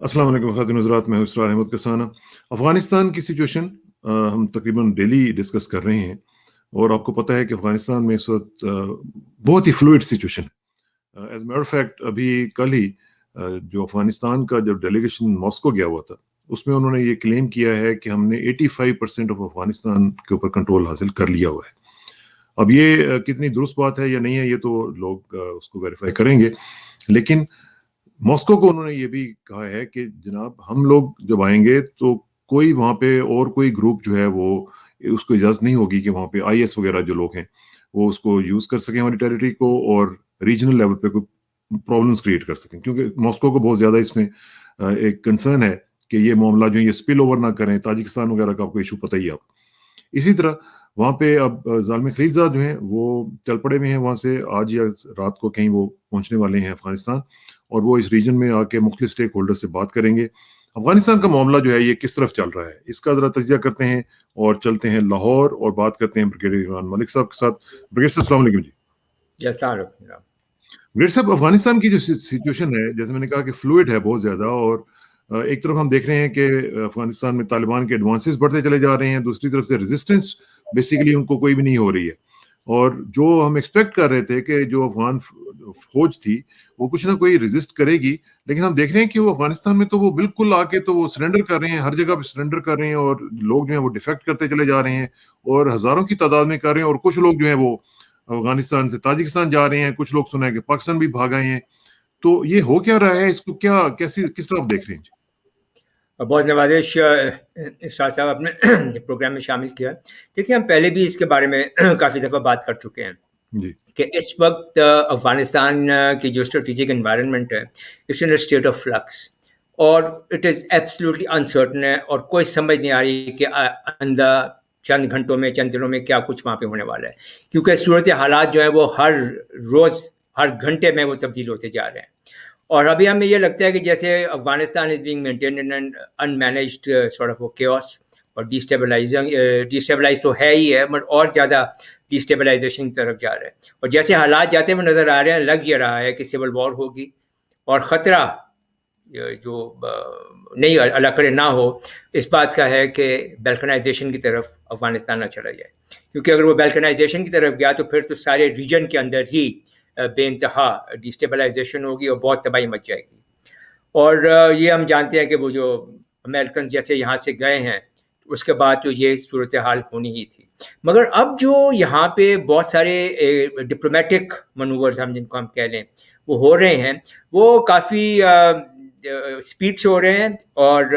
अस्सलाम वालेकुम ख़ातिन हज़रात, मैं हूं इसरार अहमद कसाना। अफ़गानिस्तान की सिचुएशन हम तकरीबन डेली डिस्कस कर रहे हैं और आपको पता है कि अफ़गानिस्तान में इस वक्त बहुत ही फ्लूइड सिचुएशन है। एज मैटर ऑफ फैक्ट अभी कल ही जो अफ़गानिस्तान का जब डेलीगेशन मॉस्को गया हुआ था, उसमें उन्होंने ये क्लेम किया है कि हमने 85% ऑफ अफ़गानिस्तान के ऊपर कंट्रोल हासिल कर लिया हुआ है। अब ये कितनी दुरुस्त बात है या नहीं है, ये तो लोग उसको वेरीफाई करेंगे, लेकिन मॉस्को को उन्होंने ये भी कहा है कि जनाब हम लोग जब आएंगे तो कोई वहाँ पे और कोई ग्रुप जो है वो उसको इजाज़त नहीं होगी कि वहाँ पे आईएस वगैरह जो लोग हैं वो उसको यूज़ कर सकें हमारी टेरिटरी को और रीजनल लेवल पे कोई प्रॉब्लम्स क्रिएट कर सकें, क्योंकि मॉस्को को बहुत ज़्यादा इसमें एक कंसर्न है कि ये मामला जो है ये स्पिल ओवर ना करें। ताजिकिस्तान वगैरह का आपको इशू पता ही है। आप इसी तरह वहाँ पे अब ज़ालिम खलीलज़ाद जो हैं वो चल पड़े हुए हैं वहाँ से, आज या रात को कहीं वो पहुँचने वाले हैं अफ़गानिस्तान, और वो इस रीजन में आके मुख्तलिफ स्टेक होल्डर से बात करेंगे। अफ़गानिस्तान का मामला जो है ये किस तरफ चल रहा है इसका ज़रा तजिया करते हैं और चलते हैं लाहौर और बात करते हैं ब्रिगेडियर इमरान मलिक साहब के साथ। ब्रिगेडियर साहब अस्सलाम वालेकुम जी। ब्रिगेडियर साहब, अफ़गानिस्तान की जो सिचुएशन है, जैसे मैंने कहा कि फ्लूइड है बहुत ज़्यादा, और एक तरफ हम देख रहे हैं कि अफ़गानिस्तान में तालिबान के एडवांसेस बढ़ते चले जा रहे हैं, दूसरी तरफ से रेजिस्टेंस बेसिकली उनको कोई भी नहीं हो रही है। और जो हम एक्सपेक्ट कर रहे थे कि जो अफगान फौज थी वो कुछ ना कोई रेजिस्ट करेगी, लेकिन हम देख रहे हैं कि वो अफगानिस्तान में तो वो बिल्कुल आके तो वो सरेंडर कर रहे हैं, हर जगह पे सरेंडर कर रहे हैं, और लोग जो है वो डिफेक्ट करते चले जा रहे हैं और हजारों की तादाद में कर रहे हैं। और कुछ लोग जो है वो अफगानिस्तान से ताजिकिस्तान जा रहे हैं, कुछ लोग सुना है कि पाकिस्तान भी भाग आए हैं। तो ये हो क्या रहा है, इसको क्या कैसी किस तरह आप देख रहे हैं? बहुत नवाजिश इरशाद साहब आपने प्रोग्राम में शामिल किया। देखिए, हम पहले भी इसके बारे में काफ़ी दफ़ा बात कर चुके हैं जी कि इस वक्त अफ़गानिस्तान की जो स्ट्रेटेजिक एनवायरनमेंट है, it's in a state of flux और इट इज़ एब्सोल्युटली अनसर्टन है, और कोई समझ नहीं आ रही कि अंदर चंद घंटों में, चंद दिनों में क्या कुछ वहाँ पे होने वाला है, क्योंकि सूरत हालात जो है वो हर रोज़, हर घंटे में वो तब्दील होते जा रहे हैं। और अभी हमें ये लगता है कि जैसे Afghanistan is being maintained in an unmanaged sort of chaos, और डिस्टेबलाइज तो है ही है, बट और ज़्यादा डिस्टेबलाइजेशन की तरफ जा रहा है। और जैसे हालात जाते हुए नज़र आ रहे हैं, लग ये रहा है कि सिविल वॉर होगी, और ख़तरा जो नहीं अल्लाह करे ना हो, इस बात का है कि बैल्कनाइजेशन की तरफ अफगानिस्तान ना चला जाए, क्योंकि अगर वो बैल्कनाइजेशन की तरफ गया तो फिर तो सारे रीजन के अंदर ही बेइंतहा डिस्टेबलाइजेशन होगी और बहुत तबाही मच जाएगी। और ये हम जानते हैं कि वो जो अमेरिकन जैसे यहाँ से गए हैं, उसके बाद तो ये सूरत हाल होनी ही थी। मगर अब जो यहाँ पे बहुत सारे डिप्लोमेटिक मनूवर्स हम जिनको हम कह लें वो हो रहे हैं, वो काफ़ी स्पीड से हो रहे हैं, और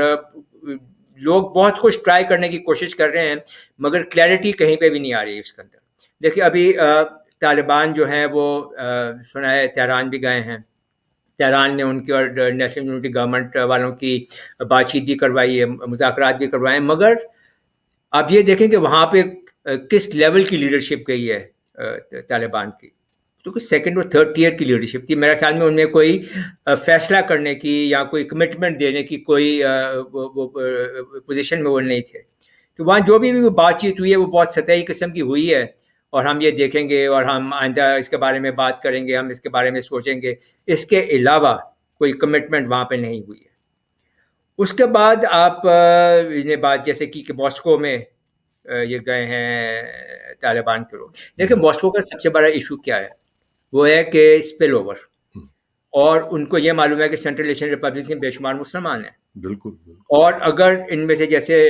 लोग बहुत कुछ ट्राई करने की कोशिश कर रहे हैं, मगर क्लैरिटी कहीं पे भी नहीं आ रही है इसके अंदर। देखिए, अभी तालिबान जो हैं वो सुना है तेहरान भी गए हैं। तेहरान ने उनकी और नेशनल यूनिटी गवर्नमेंट वालों की बातचीत भी करवाई है, मुज़ाकरात भी करवाए हैं, मगर आप ये देखें कि वहाँ पे किस लेवल की लीडरशिप गई है तालिबान की। तो कुछ सेकंड और थर्ड टियर की लीडरशिप थी। मेरे ख्याल में उनमें कोई फैसला करने की या कोई कमिटमेंट देने की कोई पोजीशन में वो नहीं थे। तो वहाँ जो भी बातचीत हुई है वो बहुत सतही किस्म की हुई है, और हम ये देखेंगे और हम आइंदा इसके बारे में बात करेंगे, हम इसके बारे में सोचेंगे। इसके अलावा कोई कमिटमेंट वहाँ पे नहीं हुई है। उसके बाद आप ये बात जैसे कि मॉस्को में ये गए हैं तालिबान के लोग। देखिए, मॉस्को का सबसे बड़ा इशू क्या है, वो है कि स्पिल ओवर, और उनको ये मालूम है कि सेंट्रल एशियन रिपब्लिक में बेशुमार मुसलमान हैं। बिल्कुल। और अगर इनमें से जैसे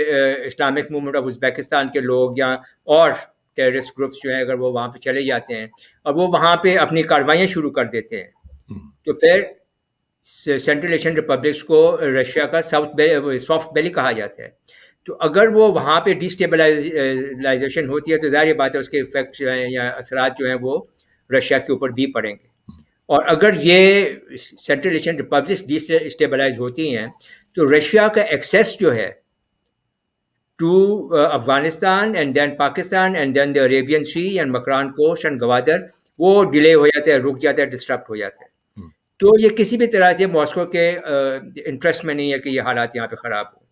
इस्लामिक मूवमेंट ऑफ उज़्बेकिस्तान के लोग या और टेररिस्ट ग्रुप्स जो हैं, अगर वो वहाँ पे चले जाते हैं और वो वहाँ पे अपनी कार्रवाइयाँ शुरू कर देते हैं, तो फिर सेंट्रल एशियन रिपब्लिक्स को रशिया का सॉफ्ट बेली कहा जाता है। तो अगर वो वहाँ पे डिस्टेबलाइजेशन होती है तो ज़ाहिर बात है उसके इफेक्ट जो हैं या असरात जो हैं वो रशिया के ऊपर भी पड़ेंगे। और अगर ये सेंट्रल एशियन रिपब्लिक्स डिस्टेबलाइज होती हैं तो रशिया का एक्सेस जो है to Afghanistan and then Pakistan and then the Arabian sea and Makran coast and Gwadar, वो डिले हो जाता है, रुक जाता है, डिस्टर्ब हो जाता है। तो ये किसी भी तरह से मॉस्को के इंटरेस्ट में नहीं है कि ये हालात यहाँ पे ख़राब हो।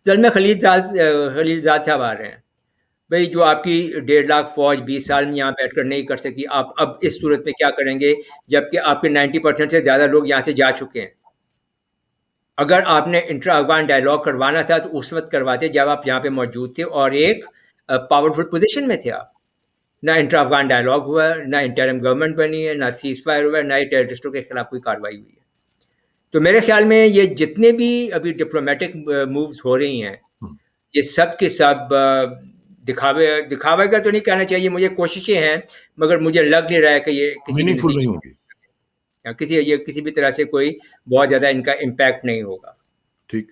ज़ल्म खलीलज़ाद साहब आ रहे हैं, भाई जो आपकी 1.5 लाख फौज 20 साल में यहाँ बैठ कर नहीं कर सकी, आप अब इस सूरत में क्या करेंगे जबकि आपके 90% से ज़्यादा लोग यहाँ से जा चुके हैं। اگر آپ نے انٹرا افغان ڈائلاگ کروانا تھا تو اس وقت کرواتے جب آپ یہاں پہ موجود تھے اور ایک پاورفل پوزیشن میں تھے آپ. نہ انٹرا افغان ڈائلاگ ہوا ہے، نہ انٹرم گورنمنٹ بنی ہے، نہ سیز فائر ہوا ہے، نہ ہی ٹیررسٹوں کے خلاف کوئی کارروائی ہوئی ہے. تو میرے خیال میں یہ جتنے بھی ابھی ڈپلومیٹک مووز ہو رہی ہیں یہ سب کے سب دکھاوے کا تو نہیں کہنا چاہیے، مجھے کوششیں ہیں مگر مجھے لگ نہیں رہا ہے کہ یہ کسی بھی میننگ فل نہیں نتیجے ہوگی. کسی بھی طرح سے کوئی بہت زیادہ ان کا امپیکٹ نہیں ہوگا. ٹھیک.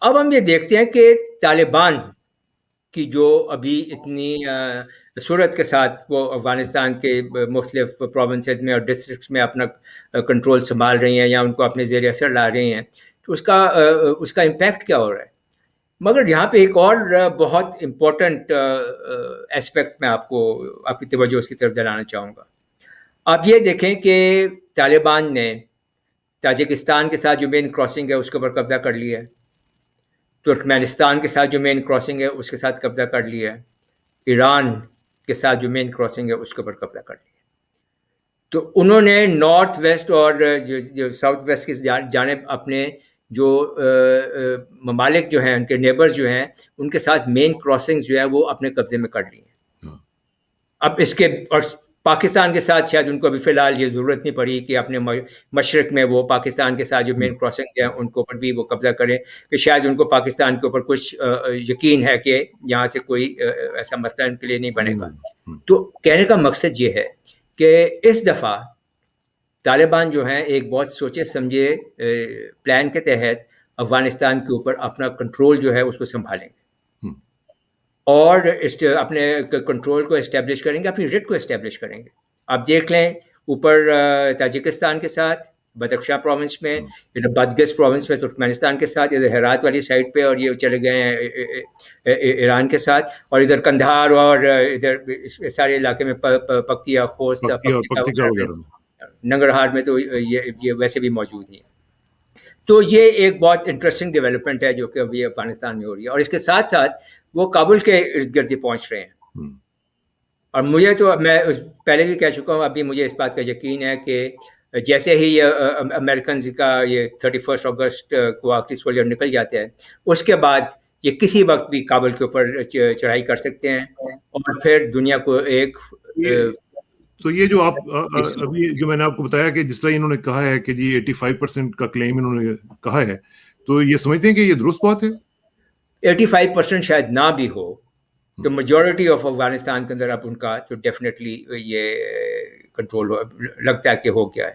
اب ہم یہ دیکھتے ہیں کہ طالبان کی جو ابھی اتنی صورت کے ساتھ وہ افغانستان کے مختلف پروونسز میں اور ڈسٹرکٹس میں اپنا کنٹرول سنبھال رہی ہیں یا ان کو اپنے زیر اثر لا رہی ہیں، تو اس کا امپیکٹ کیا ہو رہا ہے. مگر یہاں پہ ایک اور بہت امپورٹنٹ اسپیکٹ میں آپ کی توجہ اس کی طرف دلانا چاہوں گا. آپ یہ دیکھیں کہ طالبان نے تاجکستان کے ساتھ جو مین کراسنگ ہے اس کے اوپر قبضہ کر لیا ہے، ترکمانستان کے ساتھ جو مین کراسنگ ہے اس کے ساتھ قبضہ کر لیا ہے، ایران کے ساتھ جو مین کراسنگ ہے اس کے اوپر قبضہ کر لیا. تو انہوں نے نارتھ ویسٹ اور جو ساؤتھ ویسٹ کی جانب اپنے جو ممالک جو ہیں ان کے نیبرز جو ہیں ان کے ساتھ مین کراسنگز جو ہیں وہ اپنے قبضے میں کر لی ہیں. اب اس کے اور پاکستان کے ساتھ شاید ان کو ابھی فی الحال یہ ضرورت نہیں پڑی کہ اپنے مشرق میں وہ پاکستان کے ساتھ جو مین کراسنگ ہیں ان کے اوپر بھی وہ قبضہ کریں، کہ شاید ان کو پاکستان کے اوپر کچھ یقین ہے کہ یہاں سے کوئی ایسا مسئلہ ان کے لیے نہیں بنے گا. تو کہنے کا مقصد یہ ہے کہ اس دفعہ طالبان جو ہیں ایک بہت سوچے سمجھے پلان کے تحت افغانستان کے اوپر اپنا کنٹرول جو ہے اس کو سنبھالیں گے اور اپنے کنٹرول کو اسٹیبلش کریں گے، اپنی رٹ کو اسٹیبلش کریں گے. آپ دیکھ لیں اوپر تاجکستان کے ساتھ بدخشاں پروونس میں، ادھر بدگس پروونس میں ترکمانستان کے ساتھ، ادھر ہرات والی سائڈ پہ، اور یہ چلے گئے ہیں ایران کے ساتھ، اور ادھر کندھار اور ادھر اس سارے علاقے میں پکتیا، خوست، ننگرہار میں تو یہ ویسے بھی موجود ہیں. تو یہ ایک بہت انٹرسٹنگ ڈیولپمنٹ ہے جو کہ ابھی افغانستان میں ہو رہی ہے، اور اس کے ساتھ ساتھ وہ کابل کے ارد گرد پہنچ رہے ہیں. اور مجھے تو میں پہلے بھی کہہ چکا ہوں، ابھی مجھے اس بات کا یقین ہے کہ جیسے ہی امریکنز کا یہ 31 اگست کو آخری سولجر نکل جاتے ہیں اس کے بعد یہ کسی وقت بھی کابل کے اوپر چڑھائی کر سکتے ہیں اور پھر دنیا کو ایک تو یہ جو آپ ابھی جو میں نے آپ کو بتایا کہ جس طرح انہوں نے کہا ہے کہ جی 85% کا کلیم انہوں نے کہا ہے، تو یہ سمجھتے ہیں کہ یہ درست بات ہے؟ 85% شاید نہ بھی ہو تو میجورٹی آف افغانستان کے اندر اب ان کا تو ڈیفینیٹلی یہ کنٹرول لگتا ہے کہ ہو گیا ہے.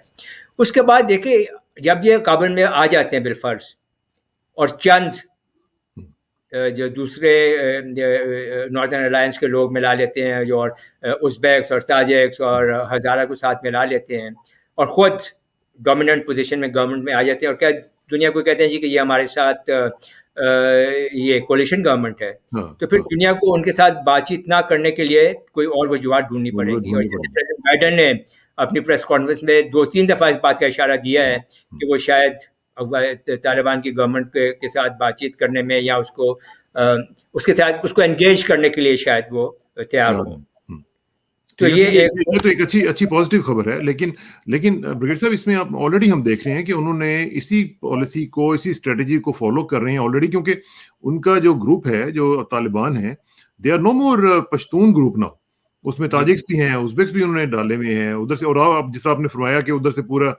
اس کے بعد دیکھیں جب یہ کابل میں آ جاتے ہیں بالفرض اور چند جو دوسرے ناردرن الائنس کے لوگ ملا لیتے ہیں جو اور ازبیکس اور تاجکس اور ہزارہ کو ساتھ ملا لیتے ہیں اور خود ڈومیننٹ پوزیشن میں گورنمنٹ میں آ جاتے ہیں اور کیا دنیا کو کہتے ہیں جی کہ یہ ہمارے ساتھ یہ کولیشن گورنمنٹ ہے، تو پھر دنیا کو ان کے ساتھ بات چیت نہ کرنے کے لیے کوئی اور وجوہات ڈھونڈنی پڑے گی. اور پریزیڈنٹ بائیڈن نے اپنی پریس کانفرنس میں 2-3 دفعہ اس بات کا اشارہ دیا ہے کہ وہ شاید طالبان کی گورنمنٹ کے ساتھ بات چیت کرنے میں یا اس کے ساتھ اس کو انگیج کرنے کے لیے شاید وہ تیار ہوں. تو یہ تو ایک اچھی پازیٹیو خبر ہے. لیکن بریگیڈ صاحب اس میں آپ آلریڈی ہم دیکھ رہے ہیں کہ انہوں نے اسی پالیسی کو، اسی اسٹریٹجی کو فالو کر رہے ہیں آلریڈی، کیونکہ ان کا جو گروپ ہے جو طالبان ہے they are no more Pashtun group now. اس میں تاجکس بھی ہیں، ازبیکس بھی انہوں نے ڈالے ہوئے ہیں ادھر سے. اور آپ جس طرح آپ نے فرمایا کہ ادھر سے پورا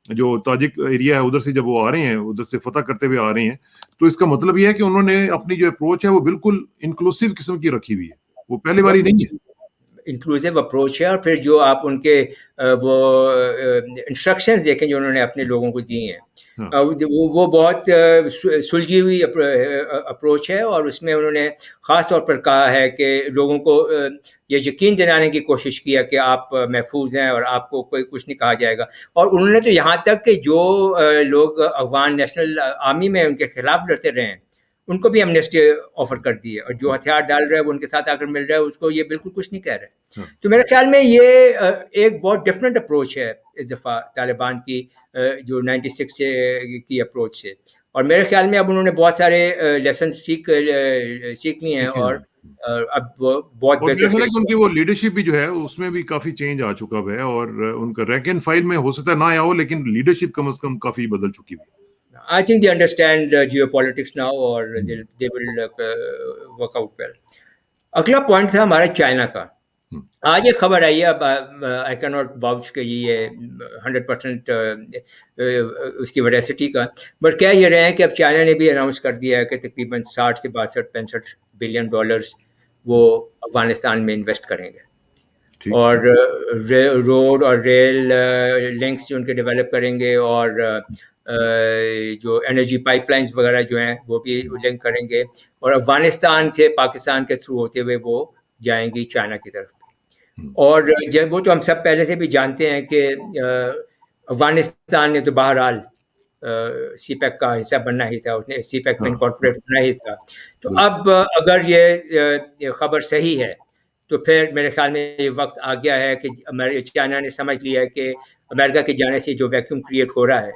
جو تاجک ایریا ہے ادھر سے جب وہ آ رہے ہیں ادھر سے فتح کرتے ہوئے آ رہے ہیں، تو اس کا مطلب یہ ہے کہ انہوں نے اپنی جو اپروچ ہے وہ بالکل انکلوسیو قسم کی رکھی ہوئی ہے، وہ پہلے والی نہیں ہے. انکلوسیو اپروچ ہے. اور پھر جو آپ ان کے وہ انسٹرکشنز دیکھیں جو انہوں نے اپنے لوگوں کو دی ہیں وہ بہت سلجھی ہوئی اپروچ ہے. اور اس میں انہوں نے خاص طور پر کہا ہے کہ لوگوں کو یہ یقین دلانے کی کوشش کیا کہ آپ محفوظ ہیں اور آپ کو کوئی کچھ نہیں کہا جائے گا. اور انہوں نے تو یہاں تک کہ جو لوگ افغان نیشنل آرمی میں ان کے خلاف لڑتے رہے ہیں ان کو بھی ایمنیسٹی آفر کر دی ہے، اور جو ہتھیار ڈال رہے ہیں وہ ان کے ساتھ آ کر مل رہا ہے اس کو یہ بالکل کچھ نہیں کہہ رہے. تو میرے خیال میں یہ ایک بہت ڈفرینٹ اپروچ ہے اس دفعہ طالبان کی جو 96 سے کی اپروچ سے. اور میرے خیال میں اب انہوں نے بہت سارے لیسن سیکھ لیے ہیں اور اب وہ بہت بہتر ان کی وہ لیڈرشپ بھی جو ہے اس میں بھی کافی چینج آ چکا ہے، اور ان کا رینک اینڈ فائل میں ہو سکتا ہے نہ آیا ہو لیکن لیڈرشپ کم از کم کافی بدل چکی ہے. I think they understand geopolitics now, or they will work out well. अगला पॉइंट था हमारा चाइना का. आज एक खबर आई है, अब आई कैन नॉट वाउच कि ये 100% उसकी वेरासिटी का, बट कह ये रहे हैं कि अब चाइना ने भी अनाउंस कर दिया है कि तकरीबन 60 से 62-65 बिलियन डॉलर्स वो अफगानिस्तान में इन्वेस्ट करेंगे, और रोड और रेल लिंक्स जो उनके डेवलप करेंगे, और जो एनर्जी पाइपलाइंस वगैरह जो हैं वो भी लिंक करेंगे, और अफगानिस्तान से पाकिस्तान के थ्रू होते हुए वो जाएंगी चाइना की तरफ. और जब वो तो हम सब पहले से भी जानते हैं कि अफगानिस्तान ने तो बहरहाल सीपैक का हिस्सा बनना ही था, उसने सीपैक में इनकॉर्पोरेट होना ही था. तो अब अगर ये खबर सही है तो फिर मेरे ख्याल में ये वक्त आ गया है कि चाइना ने समझ लिया है कि अमेरिका के जाने से जो वैक्यूम क्रिएट हो रहा है,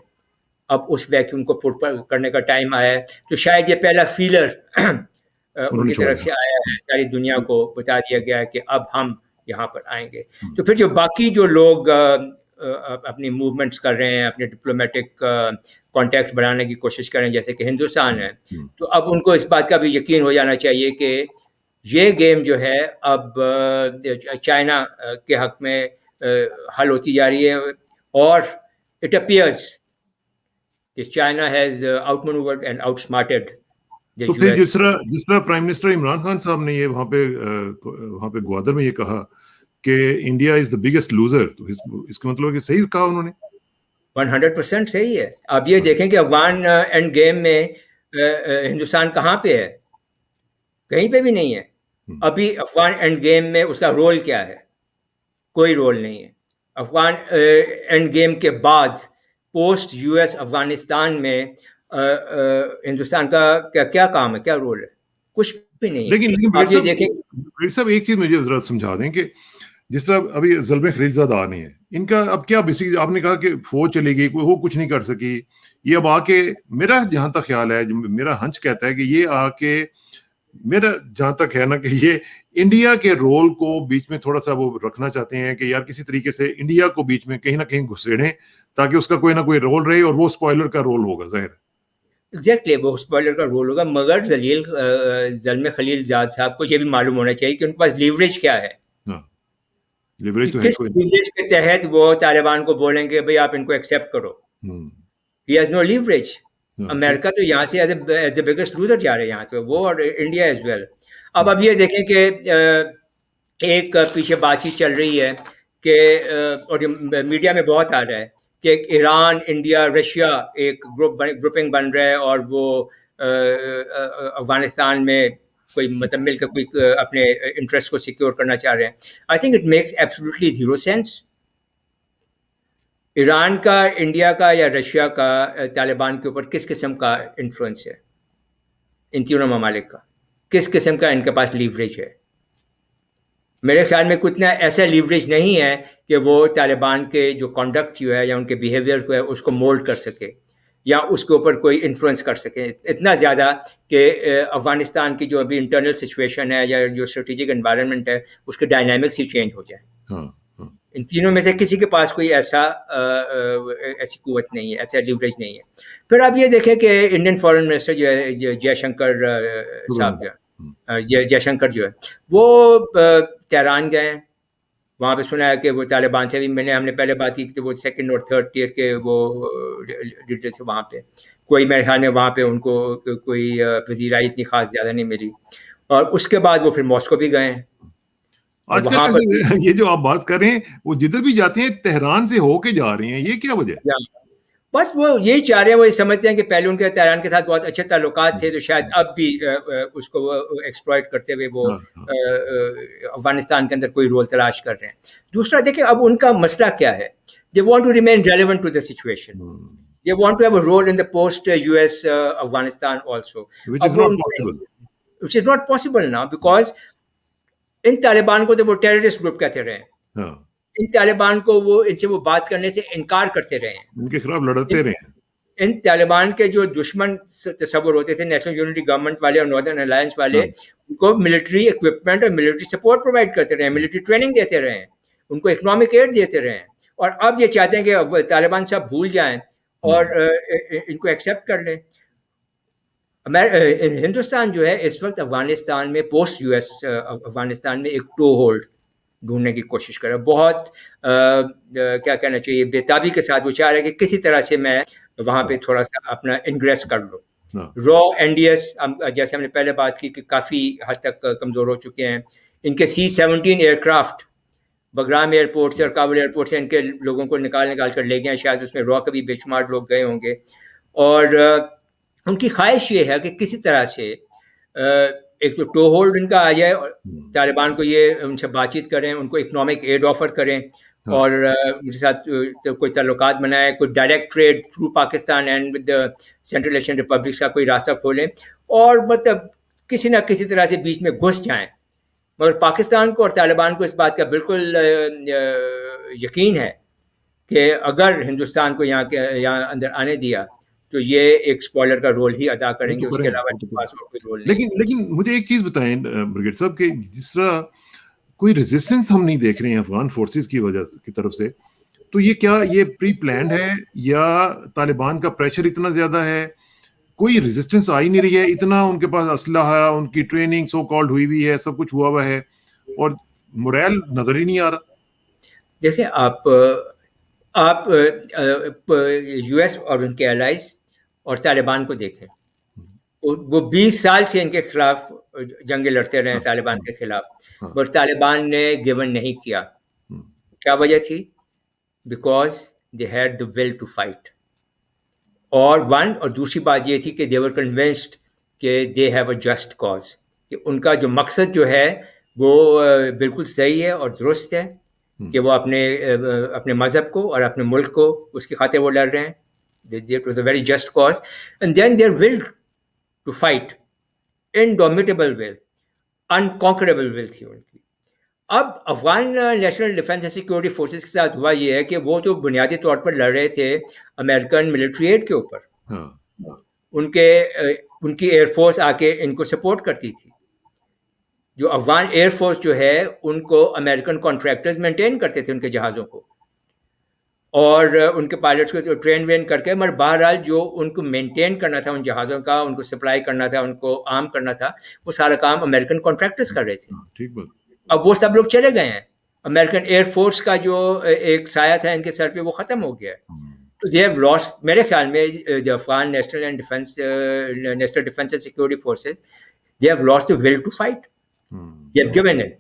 अब उस वैक्यूम को पुट करने का टाइम आया है. तो शायद ये पहला फीलर उनकी तरफ से आया है, सारी दुनिया को बता दिया गया है कि अब हम यहाँ पर आएंगे. तो फिर जो बाकी जो लोग अपनी मूवमेंट्स कर रहे हैं, अपने डिप्लोमेटिक कॉन्टैक्ट बढ़ाने की कोशिश कर रहे हैं, जैसे कि हिंदुस्तान है, तो अब उनको इस बात का भी यकीन हो जाना चाहिए कि ये गेम जो है अब चाइना के हक में हल होती जा रही है, और इट अपीयर्स कि चाइना हैज आउटमैनूवर्ड एंड आउटस्मार्टेड. तो फिर जिस तरह प्राइम मिनिस्टर इमरान खान साहब ने ये वहाँ पे ग्वादर में ये कहा कि India is the biggest loser, तो इसका मतलब कि सही कहा उन्होंने. 100% सही है. आप ये देखें कि अफगान एंड गेम में हिंदुस्तान कहाँ पे है? कहीं पे भी नहीं है. अभी अफगान एंड गेम में उसका रोल क्या है? कोई रोल नहीं है. अफगान एंड गेम के बाद पोस्ट यूएस अफगानिस्तान में हिंदुस्तान का क्या काम है, क्या रोल है? कुछ भी नहीं. लेकिन आप ये देखें सब, एक चीज मुझे जरा समझा दें कि जिस तरह अभी ज़ुल्फ़े खलीलज़ाद आ रही हैं, इनका अब क्या बेसिकली आपने कहा कि फौज चली गई, वो कुछ नहीं कर सकी, ये अब आके, मेरा जहां तक ख्याल है, मेरा हंच कहता है कि ये आके, मेरा जहां तक है ना कि ये इंडिया के रोल को बीच में थोड़ा सा वो रखना चाहते हैं कि यार किसी तरीके से इंडिया को बीच में कहीं ना कहीं घुसेड़ें ताकि उसका कोई ना कोई रोल रहे, और वो स्पॉइलर का रोल होगा जाहिर. एग्जैक्टली, वो स्पॉइलर का रोल होगा. मगर ज़ुल्फ़े खलीलज़ाद साहब को ये भी मालूम होना चाहिए कि उनके पास लीवरेज क्या है. लीवरेज तो किस लीवरेज के तहत वो तालिबान को बोलेंगे भाई आप इनको एक्सेप्ट करो. He has no leverage. America तो यहाँ से एज द बिगेस्ट लूजर जा रहे हैं यहाँ पे, वो और इंडिया एज वेल. अब ये देखें कि एक पीछे बातचीत चल रही है कि, और मीडिया में बहुत आ रहा है कि ईरान, इंडिया, रशिया एक ग्रुपिंग बन रहा है, और वो अफगानिस्तान में कोई मतलब मिलकर कोई अपने इंटरेस्ट को सिक्योर करना चाह रहे हैं. I think it makes absolutely zero sense. Iran का, इंडिया का या रशिया का तालिबान के ऊपर किस किस्म का इन्फ्लुएंस है? इन तीनों ममालिक का किस किस्म का इनके पास लीवरेज है? मेरे ख्याल में कुछ ना ऐसा लीवरेज नहीं है कि वो तालिबान के जो कंडक्ट जो है या उनके बिहेवियर को है उसको मोल्ड कर सके या उसके ऊपर कोई इन्फ्लुएंस कर सके. इतना ज़्यादा कि अफगानिस्तान की जो अभी इंटरनल सिचुएशन है या जो स्ट्रेटेजिक एनवायरनमेंट है उसके डायनामिक्स ही चेंज हो जाए. इन तीनों में से किसी के पास कोई ऐसी कुव्वत नहीं है, ऐसा लीवरेज नहीं है. फिर आप ये देखें कि इंडियन फॉरेन मिनिस्टर जो है जयशंकर साहब जयशंकर जो है वो तेहरान गए. वहाँ पे सुना है कि वो तालिबान से भी मिले. हमने पहले बात की कि वो सेकंड और थर्ड टियर के वो लीडर से वहाँ पे कोई, मेरे ख्याल में वहाँ पे उनको कोई पजीराई इतनी खास ज़्यादा नहीं मिली. और उसके बाद वो फिर मॉस्को भी गए. वहाँ पर ये जो आप बात कर रहे हैं वो जिधर भी जाते हैं तेहरान से होके जा रहे हैं, ये क्या वजह? बस वो यही चाह रहे हैं, वो ये समझते हैं कि पहले उनके तेहरान के साथ बहुत अच्छे ताल्लुकात थे, तो शायद अब भी उसको वो एक्सप्लॉइट करते हुए वो अफगानिस्तान के अंदर कोई रोल तलाश कर रहे हैं. दूसरा देखिए अब उनका मसला क्या है. They want to remain relevant to the situation. They want to have a role in the post US Afghanistan also, which is not possible now because इन तालिबान को तो वो टेररिस्ट ग्रुप कहते रहे हैं. इन तालिबान को वो इनसे वो बात करने से इनकार करते रहे हैं, उनके खिलाफ लड़ते रहे हैं. इन तालिबान के जो दुश्मन तस्वुर होते थे नेशनल यूनिटी गवर्नमेंट वाले और नॉर्दर्न अलायंस वाले, उनको मिलिट्री इक्विपमेंट और मिलिट्री सपोर्ट प्रोवाइड करते रहे, मिलिट्री ट्रेनिंग देते रहे, उनको इकोनॉमिक एड देते रहे. और अब ये चाहते हैं कि तालिबान सब भूल जाएं اور ان کو ایکسیپٹ کر لیں. ہندوستان جو ہے اس وقت افغانستان میں پوسٹ یو ایس افغانستان میں ایک ٹو ہولڈ ڈھونڈنے کی کوشش کر رہا ہے. بہت کیا کہنا چاہیے بےتابی کے ساتھ وہ چاہ رہے کہ کسی طرح سے میں وہاں پہ تھوڑا سا اپنا انگریس کر لوں. را این ڈی ایس جیسے ہم نے پہلے بات کی کہ کافی حد تک کمزور ہو چکے ہیں. ان کے C-17 year craft Bagram airport سے اور کابل ایئرپورٹ سے ان کے لوگوں کو نکال کر لے گئے ہیں. شاید اس میں را کے بھی بے شمار لوگ گئے ہوں گے. اور ان کی خواہش یہ ہے کہ کسی طرح سے ایک تو ٹو ہولڈ ان کا آ جائے اور طالبان کو یہ ان سے بات چیت کریں, ان کو اکنامک ایڈ آفر کریں اور ان کے ساتھ کوئی تعلقات بنائیں, کوئی direct trade through Pakistan and with central Asian republics کا کوئی راستہ کھولیں اور مطلب کسی نہ کسی طرح سے بیچ میں گھس جائیں. مگر پاکستان کو اور طالبان کو اس بات کا بالکل یقین ہے کہ اگر ہندوستان کو یہاں اندر آنے دیا تو یہ ایک اسپوائلر کا رول ہی ادا کریں گے, اس کے علاوہ کوئی رول نہیں. لیکن مجھے ایک چیز بتائیں بریگیڈ صاحب کہ جس طرح کوئی ریزسٹنس ہم نہیں دیکھ رہے ہیں افغان فورسز کی وجہ کی طرف سے, تو یہ کیا یہ پری پلانڈ ہے یا طالبان کا پریشر اتنا زیادہ ہے؟ کوئی ریزسٹنس آ ہی نہیں رہی ہے, اتنا ان کے پاس اسلحہ, ان کی ٹریننگ سو کالڈ ہوئی ہے, سب کچھ ہوا ہے اور موریل نظر ہی نہیں آ رہا. دیکھیں آپ یو ایس اور ان کے الائز اور طالبان کو دیکھیں, وہ 20 سال سے ان کے خلاف جنگیں لڑتے رہے ہیں طالبان کے خلاف, اور طالبان نے گیون نہیں کیا. کیا وجہ تھی؟ Because they had the will to fight. اور دوسری بات یہ تھی کہ دے ور کنونسڈ کہ they have a just cause, کہ ان کا جو مقصد جو ہے وہ بالکل صحیح ہے اور درست ہے, کہ وہ اپنے مذہب کو اور اپنے ملک کو اس کی خاطر وہ لڑ رہے ہیں. It was a very just cause. And then their will to fight, indomitable will, unconquerable will تھی ان کی. اب Afghan national defence and security forces کے ساتھ ہوا یہ ہے کہ وہ تو بنیادی طور پر لڑ رہے تھے امریکن ملٹری ایڈ کے اوپر. ان کی ایئر فورس آ کے ان کو سپورٹ کرتی تھی. جو افغان ایئر فورس جو ہے ان کو امریکن کانٹریکٹرز مینٹین کرتے تھے ان کے جہازوں کو, اور ان کے پائلٹس کو ٹرین وین کر کے, مگر بہرحال جو ان کو مینٹین کرنا تھا ان جہازوں کا, ان کو سپلائی کرنا تھا, ان کو عام کرنا تھا, وہ سارا کام امریکن کانٹریکٹرز کر رہے تھے. اب وہ سب لوگ چلے گئے ہیں, امریکن ایئر فورس کا جو ایک سایہ تھا ان کے سر پہ وہ ختم ہو گیا. تو دے ہیو لاسٹ, میرے خیال میں جو Afghan national defence and security forces, they have lost the will to fight, they have given it.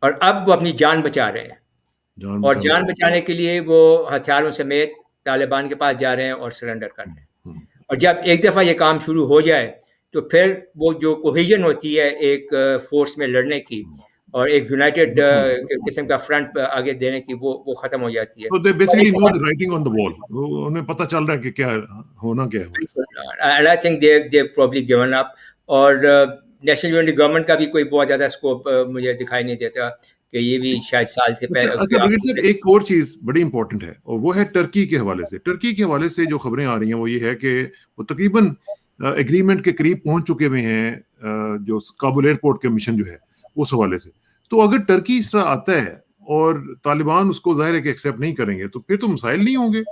اور اب وہ اپنی جان بچا رہے ہیں, اور جان بچانے کے لیے وہ ہتھیاروں سمیت طالبان کے پاس جا رہے ہیں اور سرنڈر کر رہے ہیں. اور جب ایک دفعہ یہ کام شروع ہو جائے تو پھر وہ جو کوہیژن ہوتی ہے ایک فورس میں لڑنے کی اور ایک یونائٹڈ قسم کا فرنٹ آگے دینے کی, وہ ختم ہو جاتی ہے. So they basically know the writing on the wall. انہیں پتہ چل رہا ہے کہ کیا ہونا کیا ہے. And I think they've probably given up. اور نیشنل یونٹی گورنمنٹ کا بھی کوئی بہت زیادہ اسکوپ مجھے دکھائی نہیں دیتا کہ یہ بھی شاید سال سے پہلے. اچھا, ایک اور چیز بڑی امپورٹنٹ ہے اور وہ ہے ٹرکی کے حوالے سے. ٹرکی کے حوالے سے جو خبریں آ رہی ہیں وہ یہ ہے کہ وہ تقریباً ایگریمنٹ کے قریب پہنچ چکے ہوئے ہیں جو کابل ایئرپورٹ کے مشن جو ہے اس حوالے سے. تو اگر ٹرکی اس طرح آتا ہے اور طالبان اس کو ظاہر ہے کہ ایکسیپٹ نہیں کریں گے تو پھر تو مسائل نہیں ہوں گے.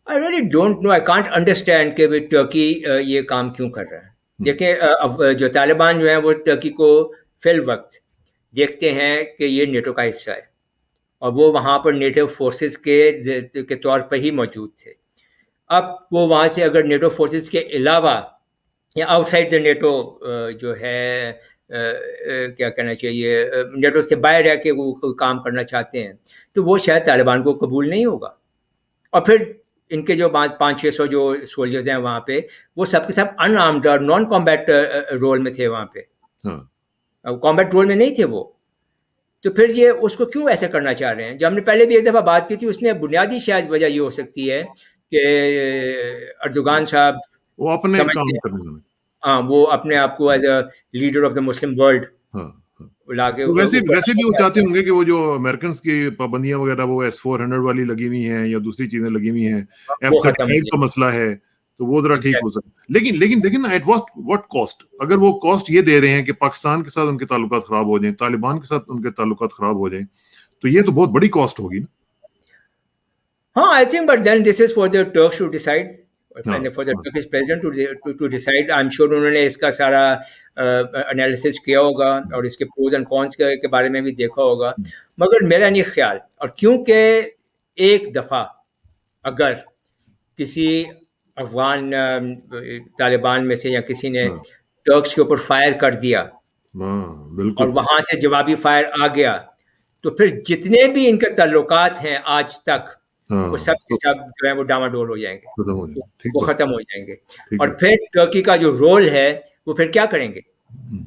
I really don't know, I can't understand کہ ٹرکی یہ کام کیوں کر رہا ہے. دیکھیں جو طالبان جو ہیں وہ ٹرکی کو فی الوقت دیکھتے ہیں کہ یہ نیٹو کا حصہ ہے اور وہ وہاں پر نیٹو فورسز کے طور پر ہی موجود تھے. اب وہ وہاں سے اگر نیٹو فورسز کے علاوہ یا آؤٹ سائڈ دا نیٹو جو ہے کیا کہنا چاہیے نیٹو سے باہر رہ کے وہ کام کرنا چاہتے ہیں تو وہ شاید طالبان کو قبول نہیں ہوگا. اور پھر ان کے جو 500-600 جو سولجرز ہیں وہاں پہ وہ سب کے سب ان آرمڈ اور نان کمبیٹ رول میں تھے وہاں پہ, کمبیٹ رول میں نہیں تھے وہ. تو پھر یہ اس کو کیوں ایسا کرنا چاہ رہے ہیں؟ جب ہم نے پہلے بھی ایک دفعہ بات کی تھی, اس میں بنیادی شاید وجہ یہ ہو سکتی ہے کہ اردوغان صاحب وہ اپنے کام کرنے میں وہ اپنے آپ کو as a leader of the Muslim world ویسے بھی وہ چاہتے ہوں گے کہ وہ جو امریکنز کی پابندیاں وغیرہ وہ S-400 والی لگی ہوئی ہیں یا دوسری چیزیں لگی ہوئی ہیں, F-35 کا مسئلہ ہے تو وہ ذرا ٹھیک ہو سکتا ہے. لیکن دیکھیں نا ایٹ واٹ کاسٹ. اگر وہ کاسٹ یہ دے رہے ہیں کہ پاکستان کے ساتھ ان کے تعلقات خراب ہو جائیں, طالبان کے ساتھ ان کے تعلقات خراب ہو جائیں, تو یہ تو بہت بڑی کاسٹ ہوگی نا. I think, but then this is for the Turks to decide, हाँ and for the हाँ Turkish president to decide. I'm sure उन्होंने इसका सारा एनालिसिस किया होगा और इसके प्रोज एंड कॉन्स के बारे में भी देखा होगा, मगर मेरा नहीं ख्याल, और क्योंकि एक दफ़ा अगर किसी अफगान तालिबान में से या किसी ने हाँ टर्क्स के ऊपर फायर कर दिया हाँ और बिल्कुल वहाँ से जवाबी फायर आ गया, तो फिर जितने भी इनके ताल्लुकात हैं आज तक, हाँ वो सब के तो सब जो है वो डामाडोल हो जाएंगे, खत्म हो जाए, ठीक वो बात, ख़त्म हो जाएंगे। ठीक और बात। फिर टर्की का जो रोल है वो फिर क्या करेंगे? हम्म,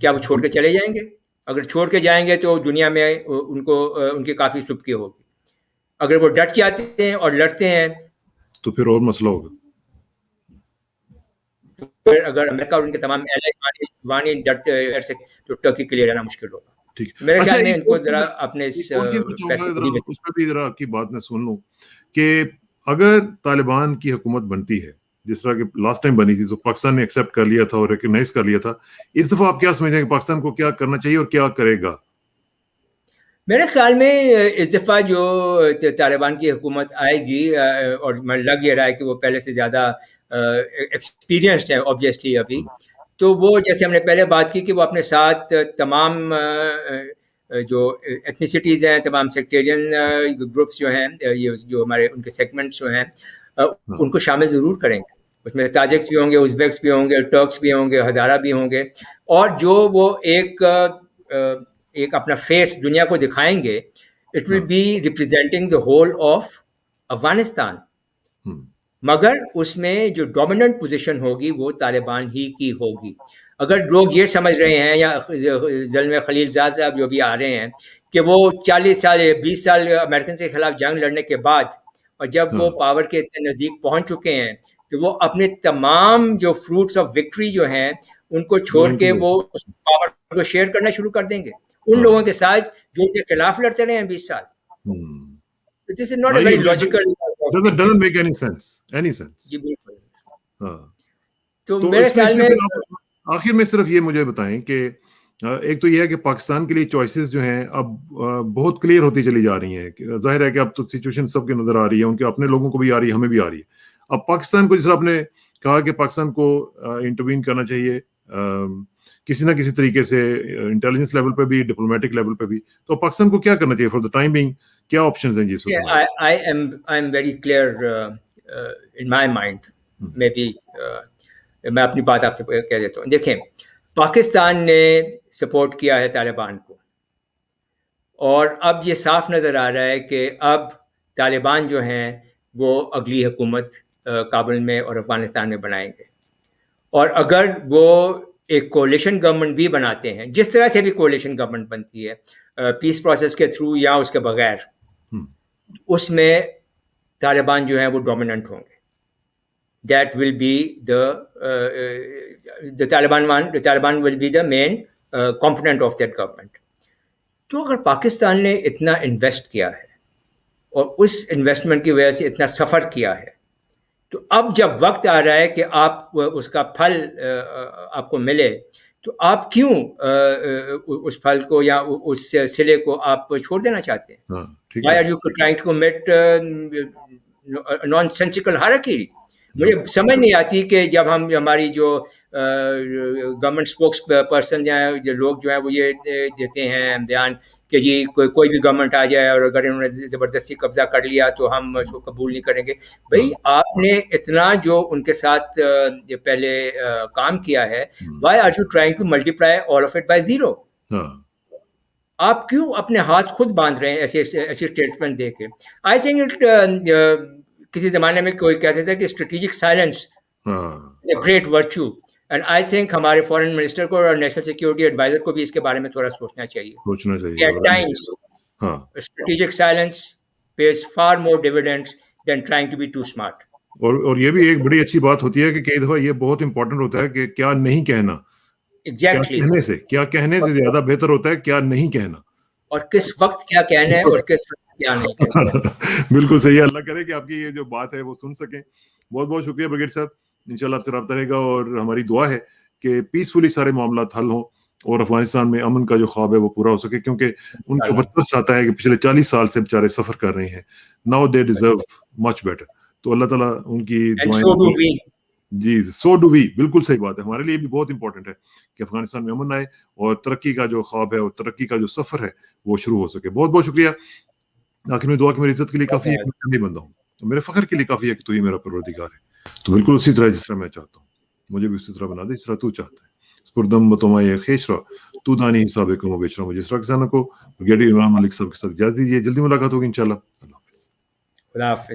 क्या वो छोड़ के चले जाएंगे? अगर छोड़ के जाएंगे तो दुनिया में उनको उनकी काफ़ी सुबकी होगी। अगर वो डट जाते हैं और लड़ते हैं, तो फिर और मसला होगा। तो फिर अगर अमेरिका और उनके तमाम एलाइज वानी डट से, तो टर्की के लिए रहना मुश्किल होगा। ठीक, मेरे अच्छा ख्याल में एक इनको और ज़रा चीज़ अपने इस एक और चीज़ मैं चाहूँगा फैसले को ज़रा भी उस पे भी ज़रा आपकी बात मैं सुन लूँ कि अगर तालिबान की हुकूमत बनती है, जिस तरह की लास्ट टाइम बनी थी, तो पाकिस्तान ने एक्सेप्ट कर लिया था और रिकॉग्नाइज़ कर लिया था। इस दफ़ा आप क्या समझते हैं कि पाकिस्तान को क्या करना चाहिए और क्या करेगा? मेरे ख्याल में इस दफ़ा जो तालिबान की हुकूमत आएगी, और मैं लग ये रहा है कि वो पहले से ज़्यादा एक्सपीरियंस्ड है ऑब्वियसली अभी, हुँ, तो वो जैसे हमने पहले बात की कि वो अपने साथ तमाम जो एथनिसिटीज़ हैं, तमाम सेक्टेरियन ग्रुप्स जो हैं, ये जो हमारे उनके सेगमेंट्स जो हैं, हाँ, उनको शामिल ज़रूर करेंगे। उसमें ताजिक्स भी होंगे, उज़्बेक्स भी होंगे, टर्क्स भी होंगे, हज़ारा भी होंगे, और जो वो एक अपना फेस दुनिया को दिखाएंगे, इट विल हाँ, be representing the whole of Afghanistan, हुँ, मगर उसमें जो डोमिनेंट पोजीशन होगी वो तालिबान ही की होगी। अगर लोग ये समझ रहे हैं, या ज़ल्म खलीलज़ाद साहब जो भी आ रहे हैं, कि वो 40 साल या 20 साल अमेरिकन के खिलाफ जंग लड़ने के बाद, और जब वो हाँ, पावर के इतने नज़दीक पहुंच चुके हैं, तो वो अपने तमाम जो फ्रूट्स ऑफ विक्ट्री जो हैं उनको वो छोड़ के इनको वो उस पावर को शेयर करना शुरू कर देंगे उन हाँ, लोगों के साथ जो उनके खिलाफ लड़ते रहे हैं 20 साल। हुँ, दिस इज नॉट हाँ, अ ये very logical. Doesn't make any sense. जी बिल्कुल। हाँ। तो तो मेरे इसमें ख्याल इसमें में फिर आप आखिर में सिर्फ ये मुझे बताएं कि एक तो ये है कि पाकिस्तान के लिए चॉइसेस जो हैं अब बहुत क्लियर होती चली जा रही हैं कि जाहिर है कि अब तो सिचुएशन सबके नजर आ रही है, उनके अपने लोगों को भी आ रही है, हमें भी आ रही है। अब पाकिस्तान को, जिस तरह आपने कहा कि पाकिस्तान को इंटरवीन करना चाहिए किसी ना किसी तरीके से, इंटेलिजेंस लेवल पे भी, डिप्लोमेटिक लेवल पे भी, तो पाकिस्तान को क्या करना चाहिए फॉर द टाइम बिंग? क्या ऑप्शंस हैं जी इस वक्त हमारे? I am very clear in my mind, hmm, may be मैं अपनी बात आपसे कह देता हूँ। देखें, पाकिस्तान ने सपोर्ट किया है तालिबान को, और अब ये साफ नज़र आ रहा है कि अब तालिबान जो हैं वो अगली हुकूमत काबुल में और अफ़गानिस्तान में बनाएंगे, और अगर वो एक कोalition गवर्नमेंट भी बनाते हैं, जिस तरह से भी कोalition गवर्नमेंट बनती है, पीस प्रोसेस के थ्रू या उसके बगैर, हम्म, उसमें तालिबान जो है वो डोमिनेंट होंगे। That will be the Taliban will be the main component of that government. तो अगर पाकिस्तान ने इतना इन्वेस्ट किया है और उस इन्वेस्टमेंट की वजह से इतना सफ़र किया है, तो अब जब वक्त आ रहा है कि आप उसका फल आपको मिले, तो आप क्यों उस फल को या उस सिले को आप छोड़ देना चाहते हैं? हाँ, ठीक Why है। are you trying to commit nonsensical hierarchy? मुझे हम्म, समझ नहीं आती कि जब हम हमारी जो गवर्नमेंट स्पोक्स पर्सन या जो लोग जो हैं वो ये देते हैं बयान कि जी कोई भी गवर्नमेंट आ जाए और अगर इन्होंने ज़बरदस्ती कब्जा कर लिया तो हम उसको कबूल नहीं करेंगे। भाई हाँ, आपने इतना जो उनके साथ ये पहले काम किया है, why are you trying to multiply all of it by zero? हाँ, आप क्यों अपने हाथ खुद बांध रहे हैं ऐसे ऐसे स्टेटमेंट दे के? आई थिंक इट किसी ज़माने में कोई कहते थे कि स्ट्रेटेजिक साइलेंस हाँ, is a great virtue, and I think हमारे फॉरेन मिनिस्टर को और नेशनल सिक्योरिटी एडवाइज़र को भी इसके बारे में थोड़ा सोचना चाहिए सोचना कि चाहिए एट और टाइम्स हाँ, strategic silence pays far more dividends than trying to be too smart. और ये भी एक बड़ी अच्छी बात होती है कि कई दफा ये बहुत इंपॉर्टेंट होता है कि क्या नहीं कहना, Exactly. क्या कहने से ज्यादा बेहतर होता है क्या नहीं कहना। और किस वक्त क्या कहना है और किस वक्त क्या नहीं कहना है। बिल्कुल सही है। अल्लाह करे कि आपकी ये जो बात है वो सुन सकें। बहुत बहुत शुक्रिया ब्रिगेड साहब, इंशाल्लाह आपसे रब्ता रहेगा और हमारी दुआ है कि पीसफुली सारे मामला हल हों اور افغانستان میں امن کا جو خواب ہے وہ پورا ہو سکے, کیونکہ ان کے اوپر ترس آتا ہے کہ پچھلے 40 سال سے بیچارے سفر کر رہے ہیں. Now they deserve much better. تو اللہ تعالیٰ ان کی And دعائیں, so do we. جی سو ڈو وی, بالکل صحیح بات ہے. ہمارے لیے بھی بہت امپورٹنٹ ہے کہ افغانستان میں امن آئے اور ترقی کا جو خواب ہے اور ترقی کا جو سفر ہے وہ شروع ہو سکے. بہت بہت شکریہ. آخر میں دعا کہ میری عزت کے لیے کافی ہے کہ میں نہیں بندہ ہوں, میرے فخر کے لیے کافی ہے کہ تو ہی میرا پروردگار ہے. تو بالکل اسی طرح جس طرح میں چاہتا ہوں مجھے بھی اسی طرح بنا دے جس طرح تو چاہتا ہے. سپردم بتومائے خیشرا تو دانی حساب کم و بیچرا. مجھے اس طرح کسانوں کو بریگیڈیئر عمران ملک صاحب کے ساتھ اجازت دیجیے. جلدی ملاقات ہوگی انشاءاللہ. اللہ حافظ. خدا حافظ.